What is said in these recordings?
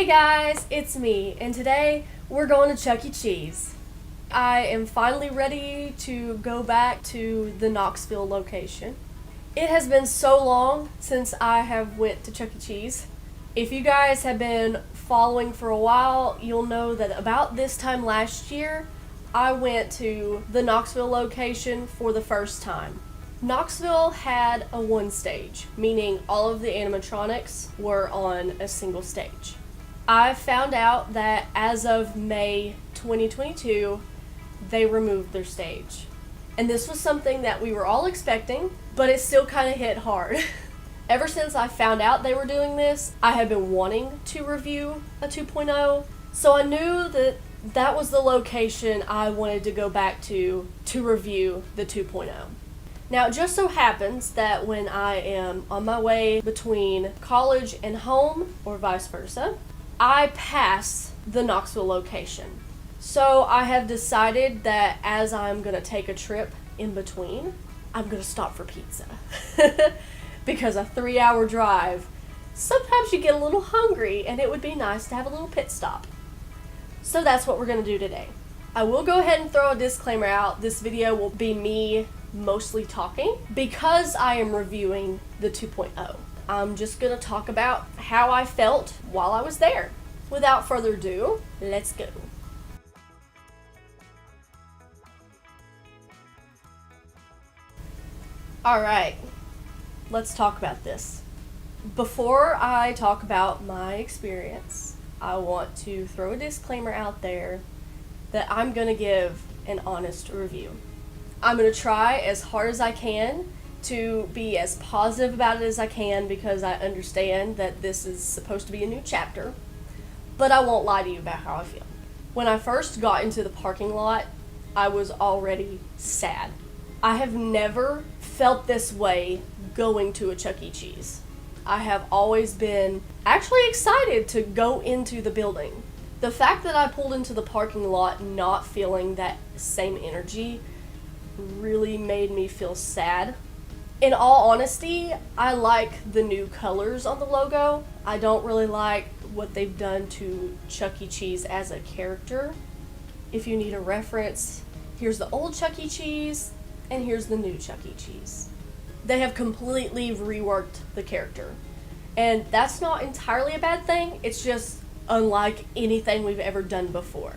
guys, it's me, and today we're going to Chuck E. Cheese. I am finally ready to go back to the Knoxville location. It has been so long since I have went to Chuck E. Cheese. If you guys have been following for a while, you'll know that about this time last year, I went to the Knoxville location for the first time. Knoxville had a one stage, meaning all of the animatronics were on a single stage. I found out that as of May 2022, they removed their stage. And this was something that we were all expecting, but it still kind of hit hard. Ever since I found out they were doing this, I have been wanting to review a 2.0, so I knew that that was the location I wanted to go back to review the 2.0. Now, it just so happens that when I am on my way between college and home, or vice versa, I pass the Knoxville location. So I have decided that as I'm going to take a trip in between, I'm going to stop for pizza. Because a 3-hour drive, sometimes you get a little hungry and it would be nice to have a little pit stop. So that's what we're going to do today. I will go ahead and throw a disclaimer out. This video will be me mostly talking because I am reviewing the 2.0. I'm just going to talk about how I felt while I was there. Without further ado, let's go. Alright, let's talk about this. Before I talk about my experience, I want to throw a disclaimer out there that I'm going to give an honest review. I'm going to try as hard as I can to be as positive about it as I can because I understand that this is supposed to be a new chapter, but I won't lie to you about how I feel. When I first got into the parking lot, I was already sad. I have never felt this way going to a Chuck E. Cheese. I have always been actually excited to go into the building. The fact that I pulled into the parking lot not feeling that same energy really made me feel sad. In all honesty, I like the new colors on the logo. I don't really like what they've done to Chuck E. Cheese as a character. If you need a reference, here's the old Chuck E. Cheese and here's the new Chuck E. Cheese. They have completely reworked the character. And that's not entirely a bad thing, it's just unlike anything we've ever done before.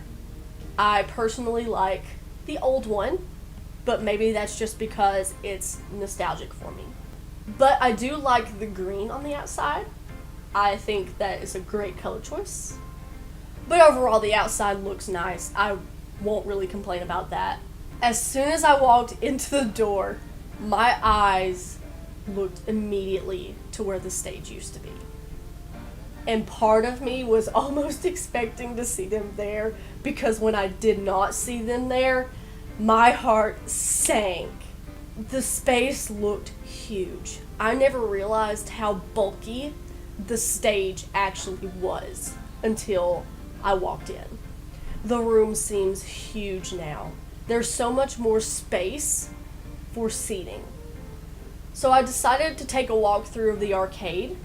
I personally like the old one, but maybe that's just because it's nostalgic for me. But I do like the green on the outside. I think that is a great color choice. But overall, the outside looks nice. I won't really complain about that. As soon as I walked into the door, my eyes looked immediately to where the stage used to be. And part of me was almost expecting to see them there, because when I did not see them there, my heart sank. The space looked huge. I never realized how bulky the stage actually was until I walked in. The room seems huge now. There's so much more space for seating. So I decided to take a walk through of the arcade.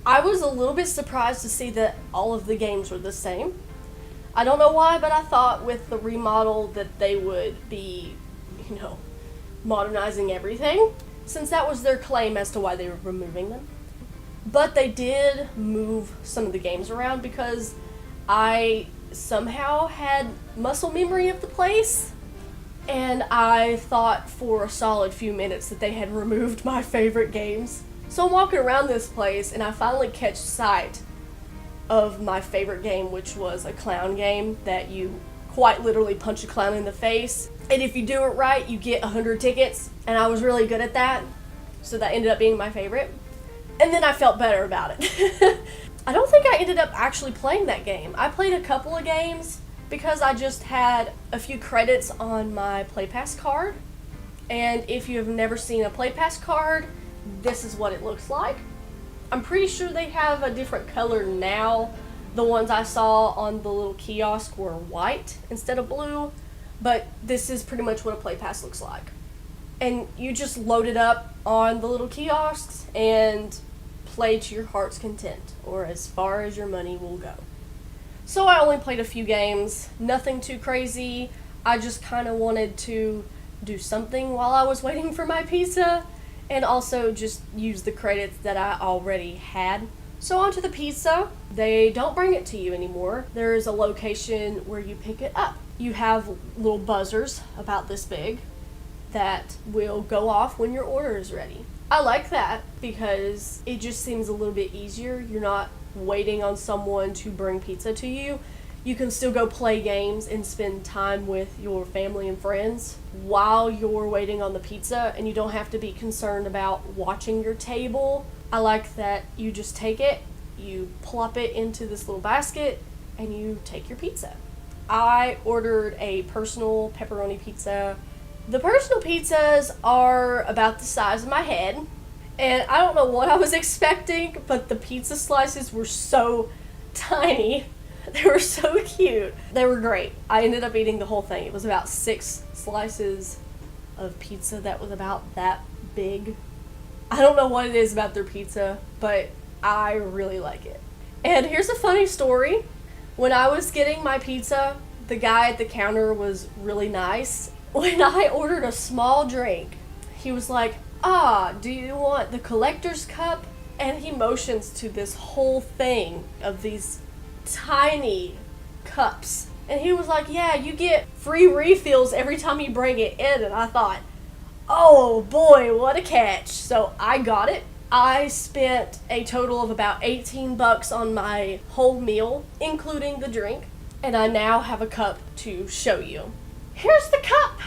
I was a little bit surprised to see that all of the games were the same. I don't know why, but I thought with the remodel that they would be, modernizing everything, since that was their claim as to why they were removing them. But they did move some of the games around because I somehow had muscle memory of the place, and I thought for a solid few minutes that they had removed my favorite games. So I'm walking around this place and I finally catch sight of my favorite game, which was a clown game that you quite literally punch a clown in the face, and if you do it right you get 100 tickets, and I was really good at that, so that ended up being my favorite. And then I felt better about it. I don't think I ended up actually playing that game. I played a couple of games because I just had a few credits on my Play Pass card, and if you have never seen a Play Pass card, this is what it looks like. I'm pretty sure they have a different color now. The ones I saw on the little kiosk were white instead of blue, but this is pretty much what a Play Pass looks like. And you just load it up on the little kiosks and play to your heart's content, or as far as your money will go. So I only played a few games, nothing too crazy. I just kind of wanted to do something while I was waiting for my pizza, and also just use the credits that I already had. So onto the pizza. They don't bring it to you anymore. There is a location where you pick it up. You have little buzzers about this big that will go off when your order is ready. I like that because it just seems a little bit easier. You're not waiting on someone to bring pizza to you. You can still go play games and spend time with your family and friends while you're waiting on the pizza, and you don't have to be concerned about watching your table. I like that you just take it, you plop it into this little basket, and you take your pizza. I ordered a personal pepperoni pizza. The personal pizzas are about the size of my head, and I don't know what I was expecting, but the pizza slices were so tiny. They were so cute. They were great. I ended up eating the whole thing. It was about 6 slices of pizza that was about that big. I don't know what it is about their pizza, but I really like it. And here's a funny story. When I was getting my pizza, the guy at the counter was really nice. When I ordered a small drink, he was like, do you want the collector's cup? And he motions to this whole thing of these tiny cups. And he was like, yeah, you get free refills every time you bring it in. And I thought, oh boy, what a catch. So I got it. I spent a total of about $18 on my whole meal, including the drink. And I now have a cup to show you. Here's the cup.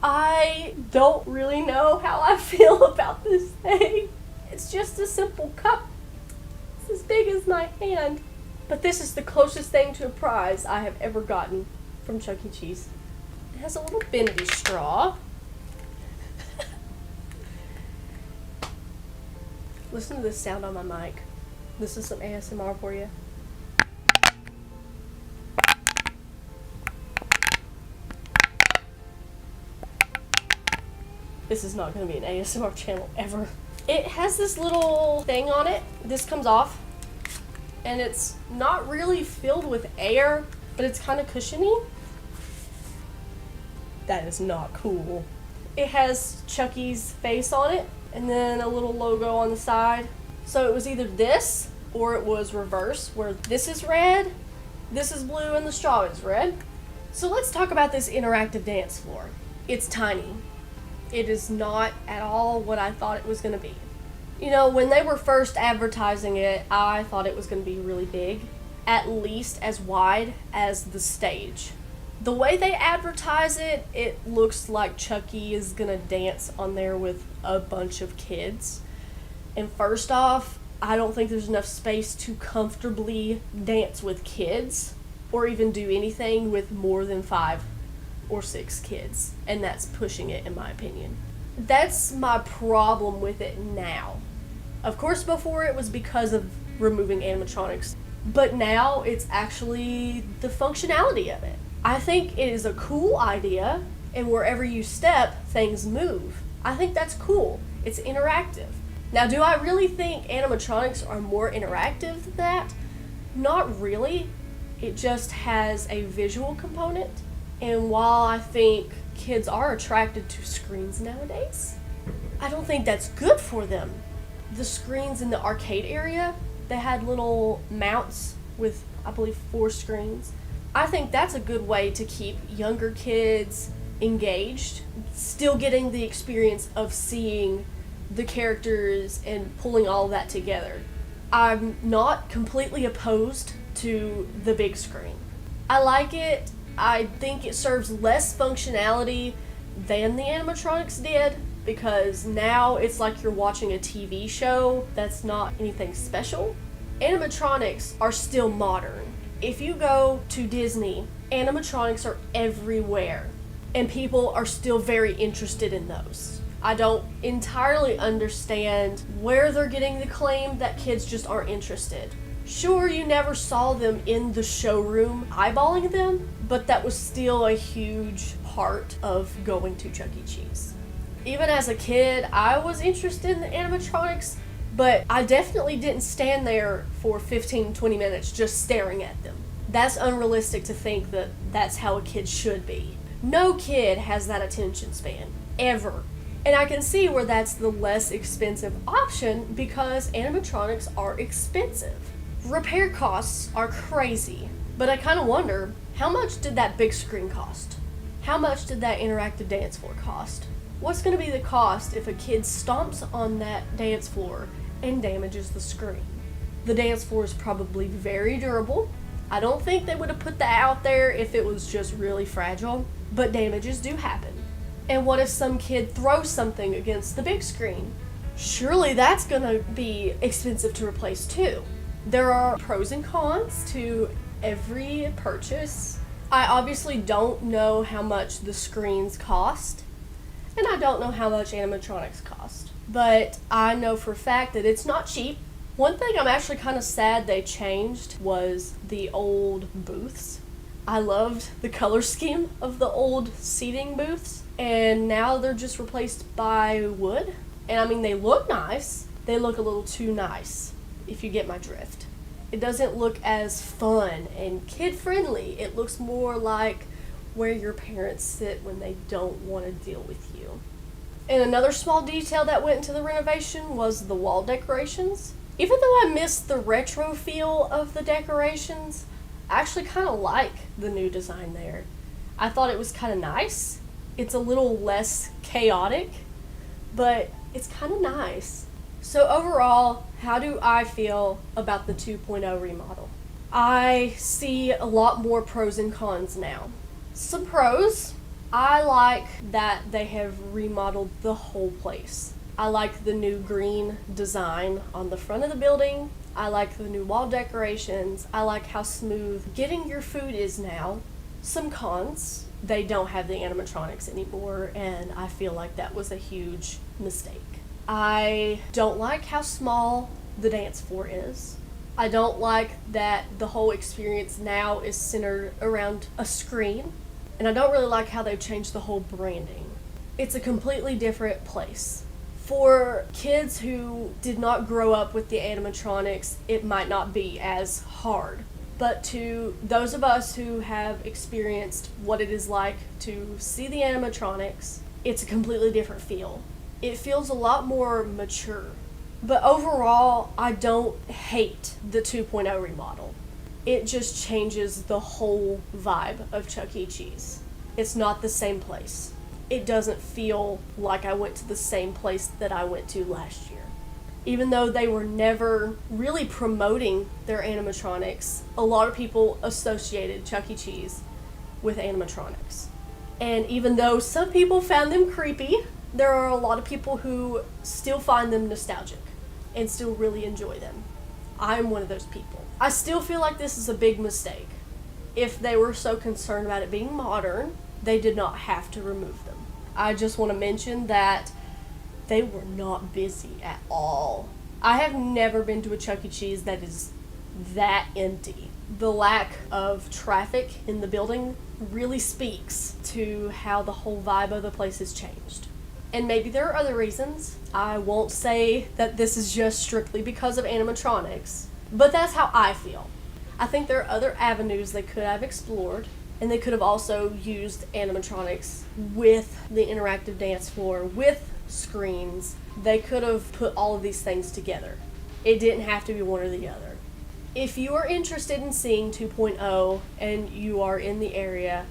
I don't really know how I feel about this thing. It's just a simple cup. It's as big as my hand. But this is the closest thing to a prize I have ever gotten from Chuck E. Cheese. It has a little bendy straw. Listen to this sound on my mic. This is some ASMR for you. This is not going to be an ASMR channel ever. It has this little thing on it. This comes off. And it's not really filled with air, but it's kind of cushiony. That is not cool. It has Chucky's face on it, and then a little logo on the side. So it was either this, or it was reverse, where this is red, this is blue, and the straw is red. So let's talk about this interactive dance floor. It's tiny. It is not at all what I thought it was going to be. You know, when they were first advertising it, I thought it was going to be really big, at least as wide as the stage. The way they advertise it, it looks like Chucky is going to dance on there with a bunch of kids. And first off, I don't think there's enough space to comfortably dance with kids, or even do anything with more than 5 or 6 kids. And that's pushing it, in my opinion. That's my problem with it now. Of course, before it was because of removing animatronics, but now it's actually the functionality of it. I think it is a cool idea, and wherever you step, things move. I think that's cool. It's interactive. Now, do I really think animatronics are more interactive than that? Not really. It just has a visual component, and while I think kids are attracted to screens nowadays, I don't think that's good for them. The screens in the arcade area, they had little mounts with, I believe, 4 screens. I think that's a good way to keep younger kids engaged, still getting the experience of seeing the characters and pulling all that together. I'm not completely opposed to the big screen. I like it. I think it serves less functionality than the animatronics did, because now it's like you're watching a TV show that's not anything special. Animatronics are still modern. If you go to Disney, animatronics are everywhere, and people are still very interested in those. I don't entirely understand where they're getting the claim that kids just aren't interested. Sure, you never saw them in the showroom eyeballing them, but that was still a huge part of going to Chuck E. Cheese. Even as a kid, I was interested in the animatronics But I definitely didn't stand there for 15-20 minutes just staring at them. That's unrealistic to think that that's how a kid should be. No kid has that attention span, ever. And I can see where that's the less expensive option because animatronics are expensive. Repair costs are crazy, but I kind of wonder, how much did that big screen cost? How much did that interactive dance floor cost? What's going to be the cost if a kid stomps on that dance floor and damages the screen? The dance floor is probably very durable. I don't think they would have put that out there if it was just really fragile, but damages do happen. And what if some kid throws something against the big screen? Surely that's going to be expensive to replace too. There are pros and cons to every purchase. I obviously don't know how much the screens cost, and I don't know how much animatronics cost, but I know for a fact that it's not cheap. One thing I'm actually kind of sad they changed was the old booths. I loved the color scheme of the old seating booths, and now they're just replaced by wood. And I mean, they look nice. They look a little too nice, if you get my drift. It doesn't look as fun and kid-friendly. It looks more like where your parents sit when they don't want to deal with you. And another small detail that went into the renovation was the wall decorations. Even though I missed the retro feel of the decorations, I actually kind of like the new design there. I thought it was kind of nice. It's a little less chaotic, but it's kind of nice. So overall, how do I feel about the 2.0 remodel? I see a lot more pros and cons now. Some pros, I like that they have remodeled the whole place. I like the new green design on the front of the building. I like the new wall decorations. I like how smooth getting your food is now. Some cons, they don't have the animatronics anymore, and I feel like that was a huge mistake. I don't like how small the dance floor is. I don't like that the whole experience now is centered around a screen. And I don't really like how they've changed the whole branding. It's a completely different place. For kids who did not grow up with the animatronics, it might not be as hard. But to those of us who have experienced what it is like to see the animatronics, it's a completely different feel. It feels a lot more mature. But overall, I don't hate the 2.0 remodel. It just changes the whole vibe of Chuck E. Cheese. It's not the same place. It doesn't feel like I went to the same place that I went to last year. Even though they were never really promoting their animatronics, a lot of people associated Chuck E. Cheese with animatronics. And even though some people found them creepy, there are a lot of people who still find them nostalgic and still really enjoy them. I'm one of those people. I still feel like this is a big mistake. If they were so concerned about it being modern, they did not have to remove them. I just want to mention that they were not busy at all. I have never been to a Chuck E. Cheese that is that empty. The lack of traffic in the building really speaks to how the whole vibe of the place has changed. And maybe there are other reasons. I won't say that this is just strictly because of animatronics, but that's how I feel. I think there are other avenues they could have explored, and they could have also used animatronics with the interactive dance floor, with screens. They could have put all of these things together. It didn't have to be one or the other. If you are interested in seeing 2.0 and you are in the area,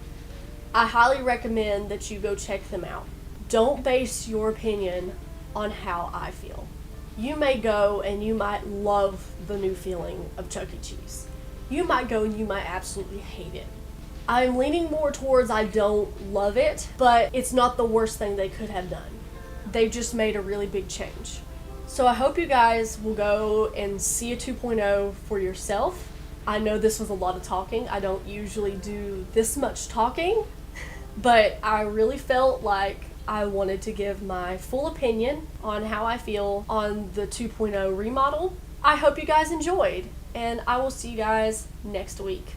I highly recommend that you go check them out. Don't base your opinion on how I feel. You may go and you might love the new feeling of Chuck E. Cheese. You might go and you might absolutely hate it. I'm leaning more towards I don't love it, but it's not the worst thing they could have done. They've just made a really big change. So I hope you guys will go and see a 2.0 for yourself. I know this was a lot of talking. I don't usually do this much talking, but I really felt like I wanted to give my full opinion on how I feel on the 2.0 remodel. I hope you guys enjoyed, and I will see you guys next week.